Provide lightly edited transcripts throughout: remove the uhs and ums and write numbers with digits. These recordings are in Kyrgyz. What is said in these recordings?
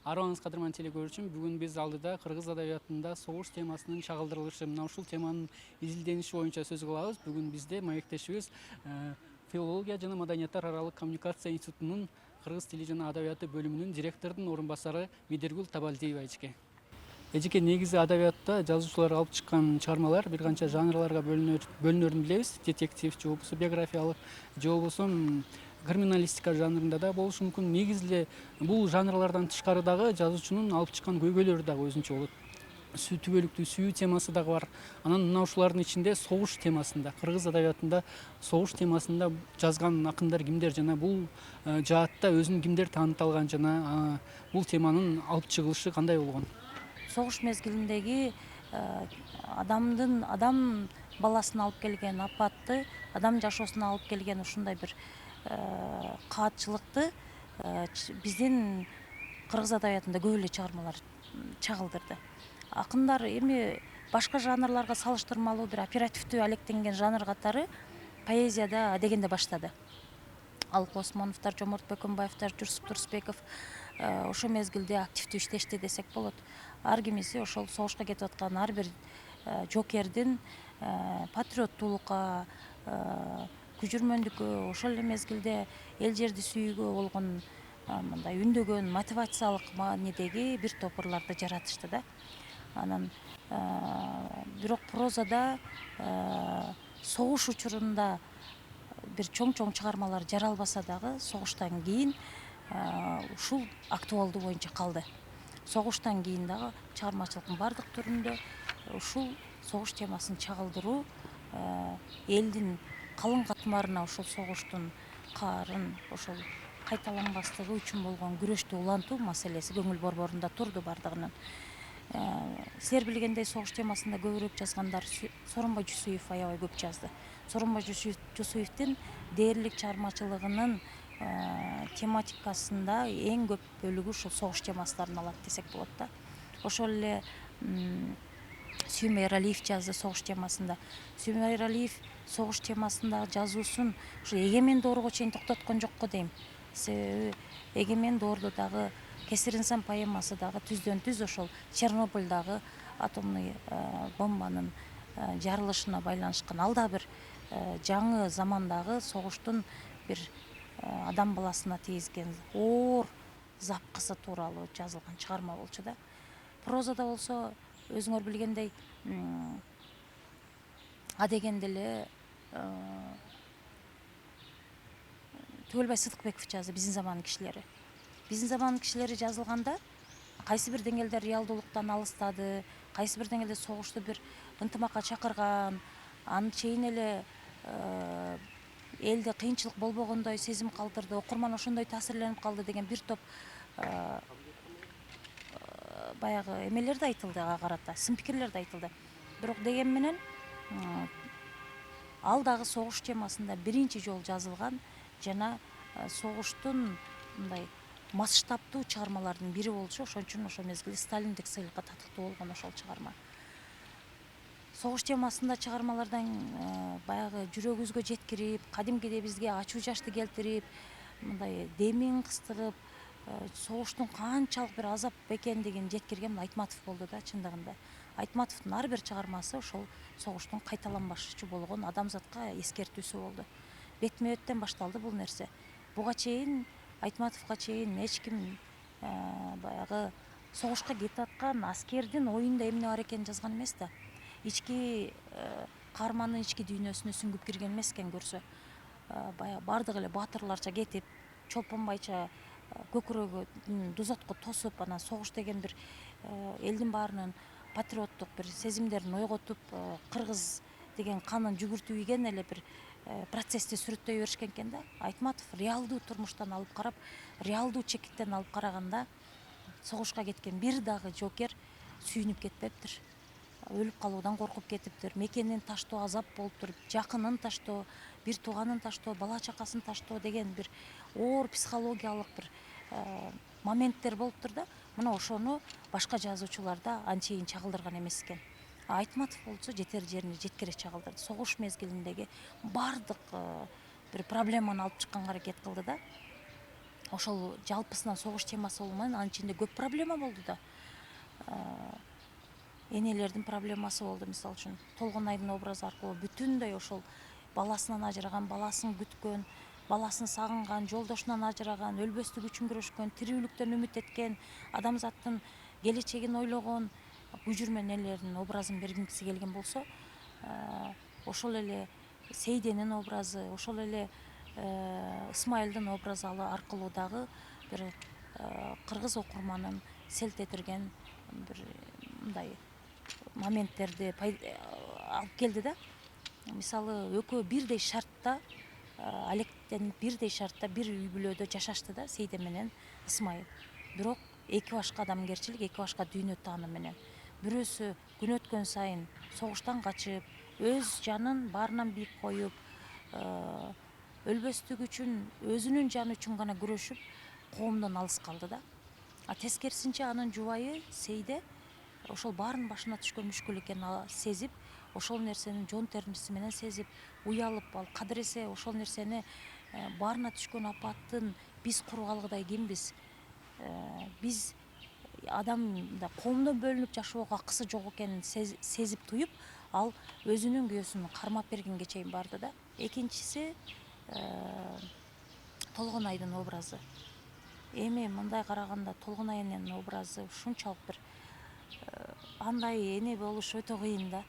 Арыбаңыз кадырман телекөрүүчүм, бүгүн биз алдыда кыргыз адабиятында согуш темасынын чагылдырылышы, мына ушул теманын изилдениши боюнча сөз кылабыз. Бүгүн бизде маектешибиз филология жана маданияттар аралык коммуникация институтунун кыргыз тили жана адабияты бөлүмүнүн директорунун орун басары Медергул Табалдиева эжеке. Эжеке, негизи адабиятта жазуучулар алып чыккан чыгармалар бир канча жанрларга бөлүнөрүн билебиз. Детектив же болбосо биографиялык же болбосо криминалистика жанрында да болушу мүмкүн. Негизи эле бул жанрлардан тышкары дагы жазуучунун алып чыккан көйгөйлөрү дагы өзүнчө болот. Түбөлүктүү сүйүү темасы дагы бар. Анан мына ушулардын ичинде согуш темасында, кыргыз адабиятында согуш темасында жазган акындар кимдер жана бул жаатта өзүн кимдер тааныта алган жана бул теманын алып чыгылышы кандай болгон? Согуш мезгилиндеги адам баласына алып келген апатты, адам жашоосуна алып келген ушундай бир каатчылыкты биздин кыргыз адабиятында көп эле чыгармалар чагылдырды. Акындар эми башка жанрларга салыштырмалуу бир оперативдүү алектенген жанр катары поэзияда адегенде баштады. Алык Осмоновдор, Жоморт Бөкөнбаевдор, Жусуп Турсбеков ошол мезгилде активдүү иштешти десек болот. Ар кимиси ошол согушка кетип аткан ар бир жокердин патриоттуулукка, күжүрмөндүккө, ошол эле мезгилде эл жерди сүйүүгө болгон мындай үндөгөн мотивациялык маанидеги бир топ ырларды жаратышты да. Анан бирок прозада согуш учурунда бир чоң чыгармалар жаралбаса дагы согуштан кийин ушул актуалдуу боюнча калды. Согуштан кийин дагы чыгармачылыктын баардык түрүндө ушул согуш темасын чагылдыруу элдин калың катмарына ошол согуштун каарын, ошол кайталанбастыгы үчүн болгон күрөштү улантуу маселеси көңүл борборунда турду бардыгынын. Силер билгендей согуш темасында көбүрөөк жазгандар Сооронбай Жусуев аябай көп жазды. Сооронбай Жусуевдин дээрлик чыгармачылыгынын тематикасында эң көп бөлүгү ушул согуш темасынан алат десек болот да. Ошол эле Сүйүмбай Эралиев жазды согуш темасында. Сүйүмбай Эралиев согуш темасындагы жазуусун ушу эгемен доорго чейин токтоткон жок го дейм. Себеби эгемен доордо дагы Кесир инсан поэмасы дагы түздөн түз ошол Чернобыльдагы атомный бомбанын жарылышына байланышкан, ал да бир жаңы замандагы согуштун бир адам баласына тийгизген оор запкысы тууралуу жазылган чыгарма болчу да. Прозада болсо өзүңөр билгендей адегенде эле Түгөлбай Сыдыкбеков жазды биздин замандын кишилери. Биздин замандын кишилери жазылганда кайсы бир деңгээлде реалдуулуктан алыстады, кайсы бир деңгээлде согушту бир ынтымакка чакырган, аны чейин эле элде кыйынчылык болбогондой сезим калтырды, окурман ошондой таасирленип калды деген бир топ баягы эмелер да айтылды, ага карата сын пикирлер да айтылды. Бирок деген менен ал дагы согуш темасында биринчи жолу жазылган жана согуштун мындай масштабдуу чыгармалардын бири болчу. Ошон үчүн ошол мезгилде Сталиндик сыйлыкка татыктуу болгон ошол чыгарма. Согуш темасында чыгармалардан баягы жүрөгүбүзгө жеткирип, кадимкидей бизге ачуу жашты келтирип, мындай демин кыстырып, согуштун канчалык бир азап экендигин жеткирген Айтматов болду да чындыгында. Айтматовдун ар бир чыгармасы ошол согуштун кайталанбашчы болгон адамзатка эскертүүсү болду. Бетме беттен башталды бул нерсе. Буга чейин Айтматовго чейин эч ким баягы согушка кетип аткан аскердин оюнда эмне бар экенин жазган эмес да. Ички каармандын ички дүйнөсүнө сүңгүп кирген эмес экен көрсө. Баягы баардыгы эле баатырларча кетип, чолпонбайча көкүрөгүн дузотко тосуп, анан согуш деген бир элдин баарынын патриоттук бир сезимдерин ойготуп, кыргыз деген канын жүгүртүп эле бир процессти сүрөттөй беришкен экен да. Айтматов реалдуу турмуштан алып карап, реалдуу чекиттен алып караганда согушка кеткен бир дагы жокер сүйүнүп кетпептир. Өлүп калуудан коркуп кетиптир, мекенин таштоо азап болуптур, жакынын таштоо, бир тууганын таштоо, бала чакасын таштоо деген бир оор психологиялык бир моменттер болуптур да. Мына ошону башка жазуучуларда анчейин чагылдырган эмес экен. Айтматов болсо жетер жерине жеткире чагылдырды. Согуш мезгилиндеги баардык бир проблеманы алып чыкканга аракет кылды да. ошол жалпысынан согуш темасы болуу менен анын ичинде көп проблема болду да. Энелердин проблемасы болду, мисалы үчүн Толгонайдын образы аркылуу бүтүндөй ошол баласынан ажыраган, баласын күткөн, баласын сагынган, жолдошунан ажыраган, өлбөстүк үчүн күрөшкөн, тирүүлүктөн үмүт эткен, адамзаттын келечегин ойлогон бүжүрмөн энелердин образын бергиси келген болсо, ошол эле Сейденин образы, ошол эле Ысмайылдын образы аркылуу дагы бир кыргыз окурманын селт этирген бир мындай моменттерди алып келди да. Мисалы, экөө бирдей шартта, алектенип бирдей шартта бир үй бүлөдө жашашты да, Сейде менен Ысмайыл. Бирок эки башка адамгерчилик, эки башка дүйнө тааны менен. Бирөөсү күн өткөн сайын согуштан качып, өз жанын баарынан бийик коюп, өлбөстүк үчүн, өзүнүн жаны үчүн гана күрөшүп, коомдон алыс калды да. Тескерисинче анын жубайы Сейде ошол баарынын башына түшкөн мүшкүл экенин сезип, ошол нерсенин жон термиси менен сезип, уялып, ал кадыресе ошол нерсени баарына түшкөн апаттын биз кургалгыдай кимбиз? Биз адам коомдон бөлүнүп жашоого акысы жок экенин сезип туюп, ал өзүнүн күйөөсүн кармап бергенге чейин барды да. Экинчиси Толгонайдын образы. Эми мындай караганда Толгонай эненин образы ушунчалык бир андай эне болуш өтө кыйын да.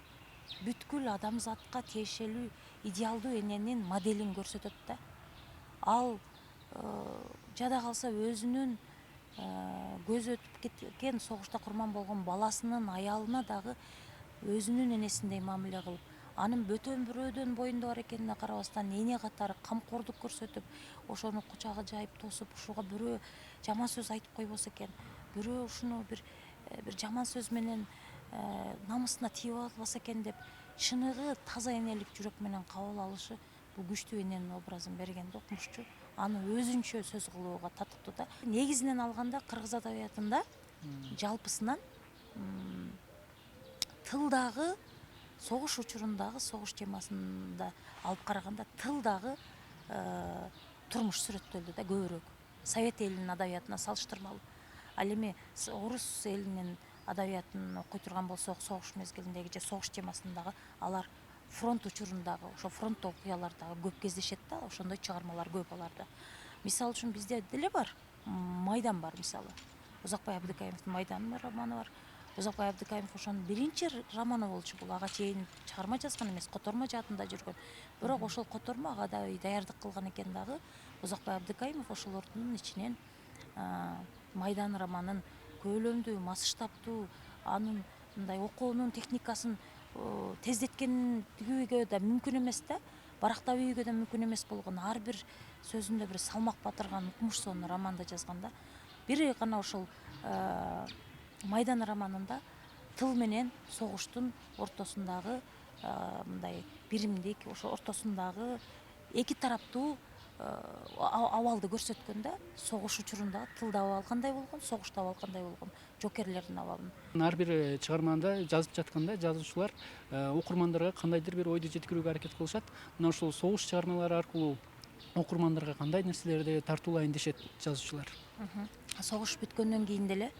Бүткүл адамзатка тиешелүү идеалдуу эненин моделин көрсөтөт да. Ал жада калса өзүнүн көзү өтүп кеткен, согушта курман болгон баласынын аялына дагы өзүнүн энесиндей мамиле кылып, анын бөтөн бирөөдөн боюнда бар экенине карабастан эне катары камкордук көрсөтүп, ошону кучагы жайып тосуп, ушуга бирөө жаман сөз айтып койбосо экен, бирөө ушуну бир жаман сөз менен намысына тийип албаса экен деп, чыныгы таза энелик жүрөк менен кабыл алышы бул күчтүү эненин образын берген да окумушту. Аны өзүнчө сөз кылууга татыктуу да. Негизинен алганда кыргыз адабиятында жалпысынан тылдагы согуш учурундагы согуш темасында алып караганда тылдагы турмуш сүрөттөлдү да көбүрөөк. Совет элинин адабиятына салыштырмалуу. Ал эми орус элинин адабиятын окуй турган болсок, согуш мезгилиндеги же согуш темасындагы алар фронт учурундагы, ошо фронтто окуялардагы көп кездешет да, ошондой чыгармалар көп аларда. Мисалы үчүн бизде деле бар, Майдан бар мисалы. Узакбай Абдыкаимовдун Майданы романы бар. Узакбай Абдыкаимов ошонун биринчи романы болчу бул. Ага чейин чыгарма жазган эмес, котормо жаатында жүргөн. Бирок ошол котормо ага да даярдык кылган экен дагы Узакбай Абдыкаимов ошолордун ичинен Майдан романын көөлөмдүү, масштабтуу, анын мындай окуунун техникасын тездеткендиге да мүмкүн эмес да, барактап ийүүгө да мүмкүн эмес болгон ар бир сөзүндө бир салмак батырган укмуш сонун романда жазган да. Бири гана ошол Майдан романында тыл менен согуштун ортосундагы мындай биримдик, ошо ортосундагы эки тараптуу абалды көрсөткөн да. Согуш учурундагы тылда абал кандай болгон, согушта абал кандай болгон, жокерлердин абалын. Ар бир чыгармада жазып жатканда жазуучулар окурмандарга кандайдыр бир ойду жеткирүүгө аракет кылышат. Мына ушул согуш чыгармалары аркылуу окурмандарга кандай нерселерди тартуулайын дешет жазуучулар? Согуш бүткөндөн кийин деле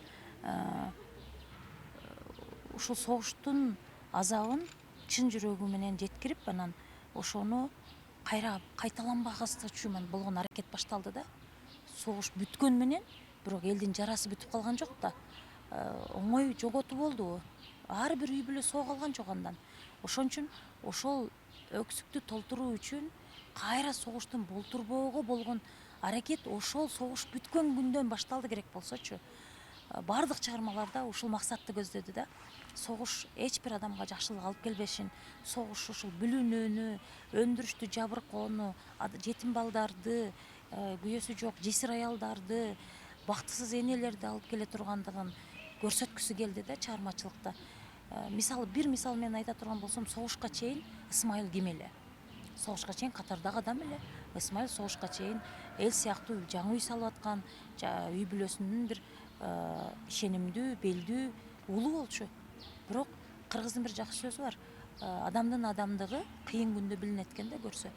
ушул согуштун азабын чын жүрөгү менен жеткирип, анан ошону кайра кайталанбагысы үчүн болгон аракет башталды да. Согуш бүткөн менен, бирок элдин жарасы бүтүп калган жок да. Оңой жоготуу болду. Ар бир үй бүлө соо калган жок андан. Ошон үчүн ошол өксүктү толтуруу үчүн кайра согуштун болтурбоого болгон аракет ошол согуш бүткөн күндөн башталды керек болсочу. Бардык чыгармаларда ушул максатты көздөдү да. Согуш эч бир адамга жакшылык алып келбешин, согуш ушул бүлүнүүнү, өндүрүштү жабыркоону, жетим балдарды, күйөөсү жок жесир аялдарды, бактысыз энелерди алып келе тургандыгын көрсөткүсү келди да чыгармачылыкта. Мисалы, бир мисал менен айта турган болсом, согушка чейин Ысмайыл ким эле? Согушка чейин катардагы адам эле. Ысмайыл согушка чейин эл сыяктуу жаңы үй салып аткан, үй бүлөсүнүн бир ишенимдүү, белдүү уулу болчу. Бирок кыргыздын бир жакшы сөзү бар. Адамдын адамдыгы кыйын күндө билинет экен да көрсө.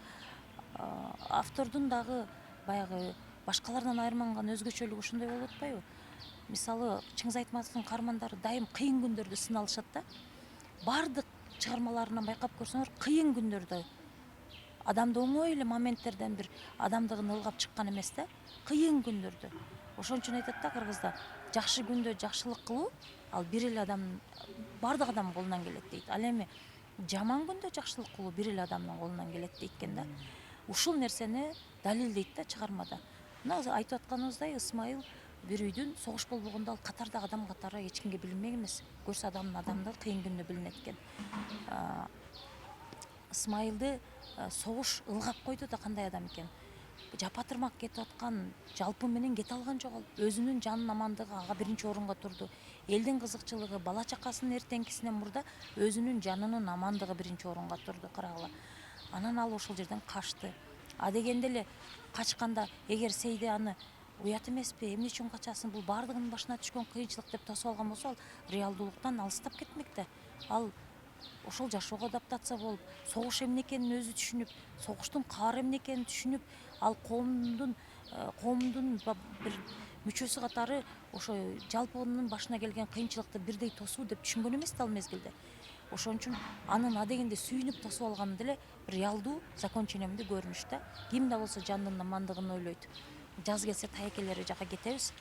Автордун дагы баягы башкалардан айырмаланган өзгөчөлүгү ушундай болуп атпайбы? Мисалы Чыңгыз Айтматовдун каармандары дайым кыйын күндөрдү сыналышат да. Бардык чыгармаларынан байкап көрсөңөр, кыйын күндөрдө адамды оңой эле моменттерден бир адамдыгын ылгап чыккан эмес да, кыйын күндөрдө. Ошон үчүн айтат да кыргызда, жакшы күндө жакшылык кылуу ал бир эле адам, бардык адамдын колунан келет дейт. Ал эми жаман күндө жакшылык кылуу бир эле адамдын колунан келет дейт экен да. Ушул нерсени далилдейт да чыгармада. Мына айтып атканыбыздай Ысмайыл бир үйдүн согуш болбогондо ал катардагы адам катары эч кимге билинмек эмес. Көрсө адамдын адамдыгы кыйын күндө билинет экен. Ысмайылды согуш ылгап койду да кандай адам экен. Жапа-тырмак кетип аткан жалпы менен кете алган жок ал. Өзүнүн жанынын амандыгы ага биринчи орунга турду. Элдин кызыкчылыгы, бала чакасынын эртеңкисинен мурда өзүнүн жанынын амандыгы биринчи орунга турду, карагыла. Анан ал ошол жерден качты. А дегенде эле качканда эгер Сейде аны уят эмеспи, эмне үчүн качасың, бул бардыгынын башына түшкөн кыйынчылык деп тосуп алган болсо, ал реалдуулуктан алыстап кетмек да. Ал ошол жашоого адаптация болуп, согуш эмне экенин өзү түшүнүп, согуштун каары эмне экенин түшүнүп, ал коомдун бир мүчөсү катары ошо жалпынын башына келген кыйынчылыкты бирдей тосуу деп түшүнгөн эмес да ал мезгилде. Ошон үчүн анын адегенде сүйүнүп тосуп алганы деле реалдуу закон ченемдүү көрүнүш да. Ким да болсо жанынын амандыгын ойлойт. Жаз келсе тайекелери жака кетебиз,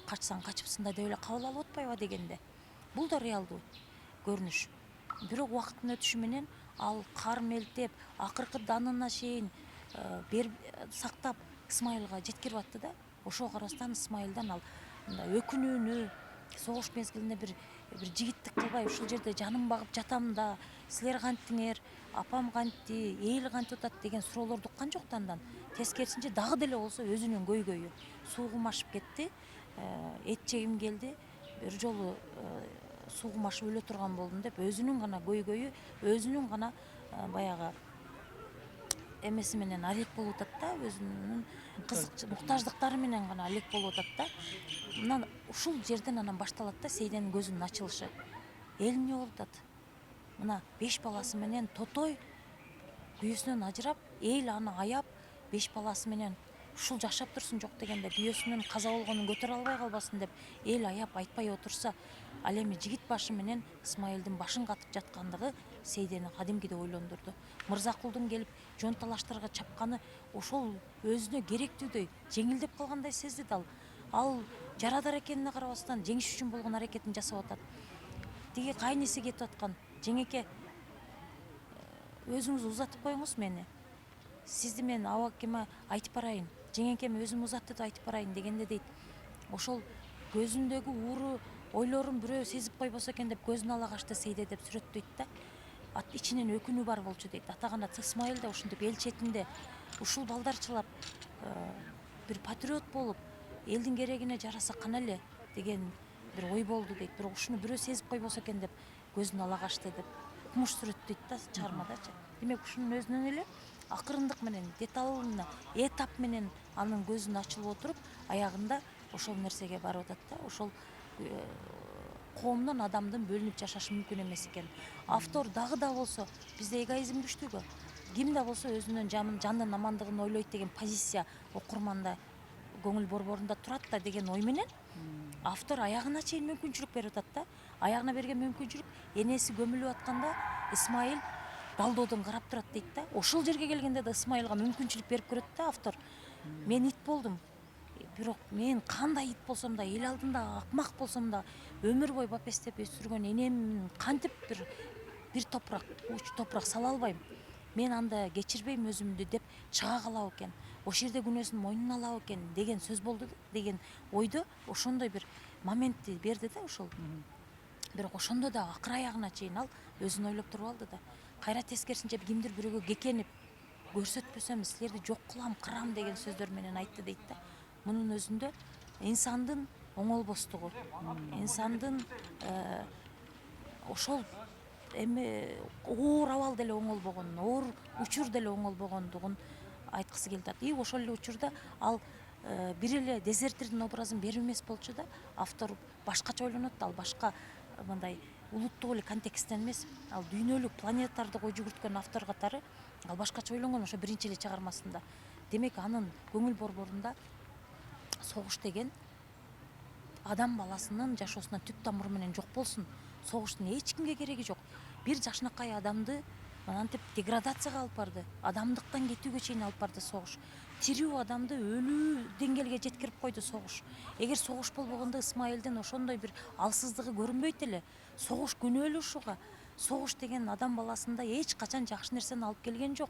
качсаң качыпсың да деп эле кабыл алып атпайбы дегенде. Бул да реалдуу көрүнүш. Бирок убакыттын өтүшү менен ал кар мелтеп, акыркы данына чейин сактап Ысмайылга жеткирип атты да. Ошого карабастан Ысмайылдан ал өкүнүүнү, согуш мезгилинде бир жигиттик кылбай ушул жерде жаным багып жатам да, силер кантиңер, апам кантти, эл кантип атат деген суроолорду уккан жок да андан. Тескерисинче дагы деле болсо өзүнүн көйгөйү. Суугум ашып кетти, эт жегим келди, бир жолу суугум ашып өлө турган болдум деп өзүнүн гана көйгөйү, өзүнүн гана баягы эмеси менен алек болуп атат да, өзүнүн муктаждыктары менен гана алек болуп атат да. Мына ушул жерден анан башталат да Сейденин көзүнүн ачылышы. Эл эмне болуп атат? Мына 5 баласы менен тотой күйөөсүнөн ажырап, эл аны аяп, 5 баласы менен ушул жашап турсун, жок дегенде күйөөсүнүн каза болгонун көтөрө албай калбасын деп эл аяп айтпай отурса, ал эми жигит башы менен Ысмайылдын башын катып жаткандыгы Сейдени кадимкиде ойлондурду. Мырзакулдун келип жон талаштарга чапканы ошол өзүнө керектүүдөй жеңилдеп калгандай сезди да ал жарадар экенине карабастан жеңиш үчүн болгон аракетин жасап атат. Тиги кайниси кетип аткан: "Жеңеке, өзүңүз узатып коюңуз мени. Сизди мен абакеме айтып барайын. Жеңекеме өзүм узатты деп айтып барайын" дегенде дейт. Ошол көзүндөгү ууру ойлорун бирөө сезип койбосо экен деп көзүн ала качты Сейде деп сүрөттөйт да. Ичинен өкүнүү бар болчу дейт. Атагана Ысмайыл да ушинтип эл четинде ушул балдарчылап бир патриот болуп, элдин керегине жараса кана эле деген бир ой болду дейт. Бирок ушуну бирөө сезип койбосо экен деп көзүн ала качты деп укмуш сүрөттөйт да чыгармадачы. Демек ушунун өзүнөн эле акырындык менен, деталына, этап менен анын көзүн ачылып отуруп, аягында ошол нерсеге барып атат да. Ошол коомдон адамдын бөлүнүп жашашы мүмкүн эмес экен. Автор дагы да болсо бизде эгоизм күчтүүгө, ким да болсо өзүнүн жанынын амандыгын ойлойт деген позиция окурманда көңүл борборунда турат да деген ой менен автор аягына чейин мүмкүнчүлүк берип атат да. Аягына берген мүмкүнчүлүк энеси көмүлүп атканда Исмайыл далдоодон карап турат дейт да. Ошол жерге келгенде да Ысмайылга мүмкүнчүлүк берип көрөт да автор. Мен ит болдум. Бирок мен кандай ит болсом да, эл алдында акмак болсом да, өмүр бою бапестеп өстүргөн энемин кантип бир топурак, уч топурак сала албайм. Мен анда кечирбейм өзүмдү деп чыга калабы экен. Ошол жерде күнөөсүн мойнуна алабы экен деген сөз болду деген ойдо ошондой бир моментти берди да ошол. Бирок ошондо да акыр аягына чейин ал өзүн ойлоп туруп алды да. Кайра тескерисинче кимдир бирөөгө кекенип көрсөтпөсөм силерди жок кылам, кырам деген сөздөр менен айтты дейт да. Мунун өзүндө инсандын оңолбостугу, инсандын ошол оор абал деле оңолбогонун, оор учур деле оңолбогондугун айткысы келип атат. И ошол эле учурда ал бир эле дезертирдин образын берип эмес болчу да. Автор башкача ойлонот да, ал башка мындай улуттук эле контексттен эмес, ал дүйнөлүк планеталарды кой жүгүрткөн автор катары ал башкача ойлонгон ошо биринчи эле чыгармасында. Демек анын көңүл борборунда согуш деген адам баласынын жашоосуна түп тамыры менен жок болсун. Согуштун эч кимге кереги жок. Бир жашынакай адамды мынантип деградацияга алып барды, адамдыктан кетүүгө чейин алып барды согуш. Тирүү адамды өлүү деңгээлге жеткирип койду согуш. Эгер согуш болбогондо Исмаилдин ошондой бир алсыздыгы көрүнбөйт эле. Согуш күнөөлүү ушуга. Согуш деген адам баласында эч качан жакшы нерсени алып келген жок.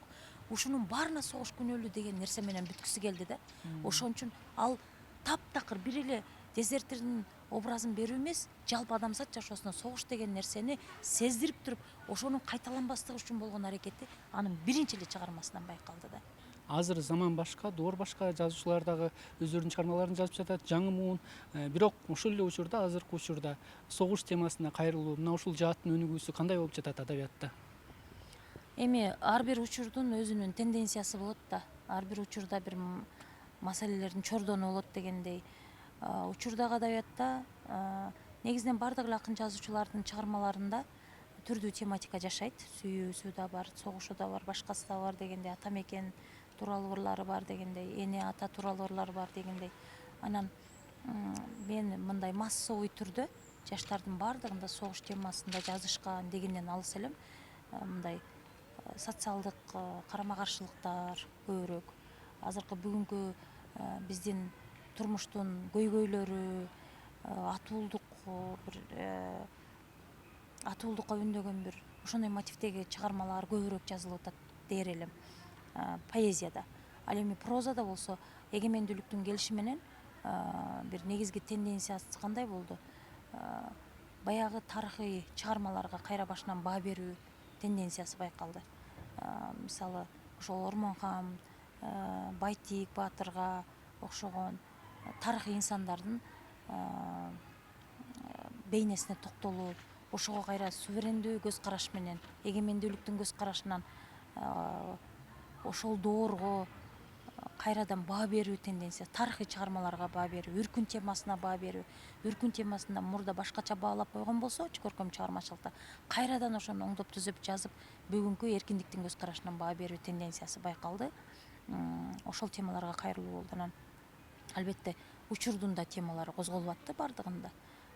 Ушунун баарына согуш күнөөлүү деген нерсе менен бүткүсү келди да. Ошон үчүн ал таптакыр бир эле дезертирдин образын берүү эмес, жалпы адамзат жашоосуна согуш деген нерсени сездирип туруп, ошонун кайталанбастыгы үчүн болгон аракети анын биринчи эле чыгармасынан байкалды да. Азыр заман башка, доор башка, жазуучулар дагы өздөрүнүн чыгармаларын жазып жатат, жаңы муун. Бирок ошол эле учурда, азыркы учурда согуш темасына кайрылуу, мына ушул жааттын өнүгүүсү кандай болуп жатат адабиятта? Эми ар бир учурдун өзүнүн тенденциясы болот да. Ар бир учурда бир маселелердин чордону болот дегендей. Учурдагы адабиятта негизинен бардык эле акын жазуучулардын чыгармаларында түрдүү тематика жашайт. Сүйүүсү да бар, согушу да бар, башкасы да бар дегендей, ата мекен тууралуу ырлары бар дегендей, эне ата тууралуу ырлары бар дегендей. Анан мен мындай массовый түрдө жаштардын бардыгында согуш темасында жазышкан дегенден алыс элем. Мындай социалдык карама каршылыктар көбүрөөк. Азыркы бүгүнкү биздин турмуштун көйгөйлөрү, атуулдукка үндөгөн бир ошондой мотивдеги чыгармалар көбүрөөк жазылып атат дээр элем поэзияда. Ал эми прозада болсо эгемендүүлүктүн келиши менен бир негизги тенденциясы кандай болду? Баягы тарыхый чыгармаларга кайра башынан баа берүү тенденциясы байкалды. Мисалы ошол Ормонхан, Байтик Баатырга окшогон тарыхый инсандардын бейнесине токтолуп, ошого кайра суверендүү көз караш менен, эгемендүүлүктүн көз карашынан ошол доорго кайрадан баа берүү тенденция, тарыхый чыгармаларга баа берүү, үркүн темасына баа берүү. Үркүн темасында мурда башкача баалап койгон болсочу көркөм чыгармачылыкта, кайрадан ошону оңдоп түзүп жазып, бүгүнкү эркиндиктин көз карашынан баа берүү тенденциясы байкалды. Ошол темаларга кайрылуу болду. Анан албетте учурдун да темалары козголуп атты бардыгында.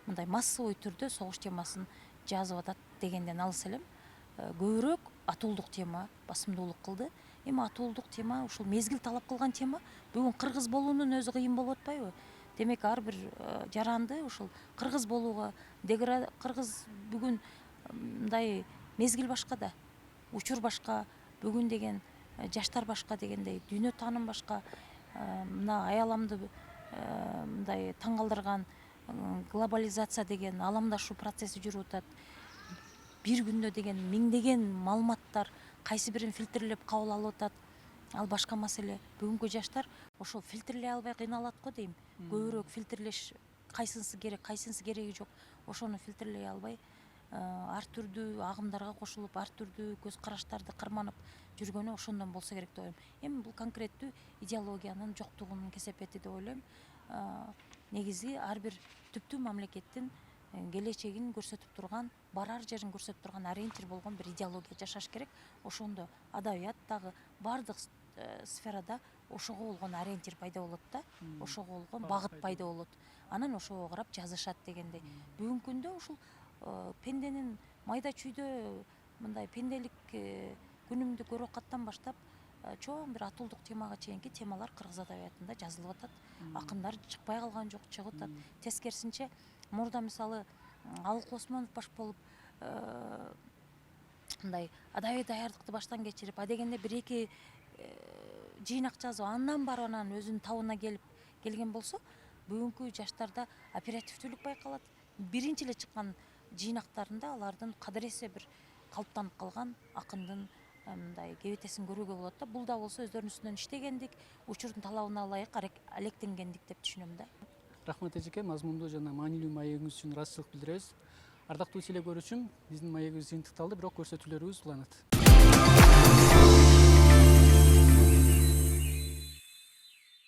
Мындай массовый түрдө согуш темасын жазып атат дегенден алыс элем. Көбүрөөк атуулдук тема басымдуулук кылды. Эми атуулдук тема ушул мезгил талап кылган тема. Бүгүн кыргыз болуунун өзү кыйын болуп атпайбы? Демек ар бир жаранды ушул кыргыз болууга, кыргыз бүгүн мындай мезгил башка да, учур башка, бүгүн деген жаштар башка дегендей, дүйнө тааным башка. Мына айаламды мындай таң калтырган глобализация деген аламдашуу процесси жүрүп атат. Бир күндө деген миңдеген маалыматтар кайсы бирин фильтрлеп кабыл алып атат. Ал башка маселе. Бүгүнкү жаштар ошол фильтрлей албай кыйналат го дейм. Көбүрөөк фильтрлеш кайсынысы керек, кайсынысы кереги жок. Ошону фильтрлей албай ар түрдүү агымдарга кошулуп, ар түрдүү көз караштарды карманып жүргөнү ошондон болсо керек деп ойлойм. Эми бул конкреттүү идеологиянын жоктугунун кесепети деп ойлойм. Негизи ар бир түптүү мамлекеттин келечегин көрсөтүп турган, барар жерин көрсөтүп турган ориентир болгон бир идеология жашаш керек. Ошондо адабияттагы бардык сферада ошого болгон ориентир пайда болот да, ошого болгон багыт пайда болот. Анан ошого карап жазышат дегендей. Бүгүнкү күндө ушул пенденин майда чүйдө мындай пенделик күнүмдүк өрөкаттан баштап чоң бир атуулдук темага чейинки темалар кыргыз адабиятында жазылып атат. Акындар чыкпай калган жок, чыгып атат. Тескерисинче мурда мисалы Алык Осмонов баш болуп мындай адабий даярдыкты баштан кечирип, дегенде бир эки жыйнак жазып, андан барып анан өзүнүн табына келген болсо, бүгүнкү жаштарда оперативдүүлүк байкалат. Биринчи эле чыккан жыйнактарында алардын кадыресе бир калыптанып калган акындын мындай кебетесин көрүүгө болот да. Бул да болсо өздөрүнүн үстүнөн иштегендик, учурдун талабына ылайык алектенгендик деп түшүнөм да. Рахмат эжеке, мазмундуу жана маанилүү маегиңиз үчүн ыраазычылык билдиребиз. Ардактуу телекөрүүчүм, биздин маегибиз жыйынтыкталды, бирок көрсөтүүлөрүбүз уланат.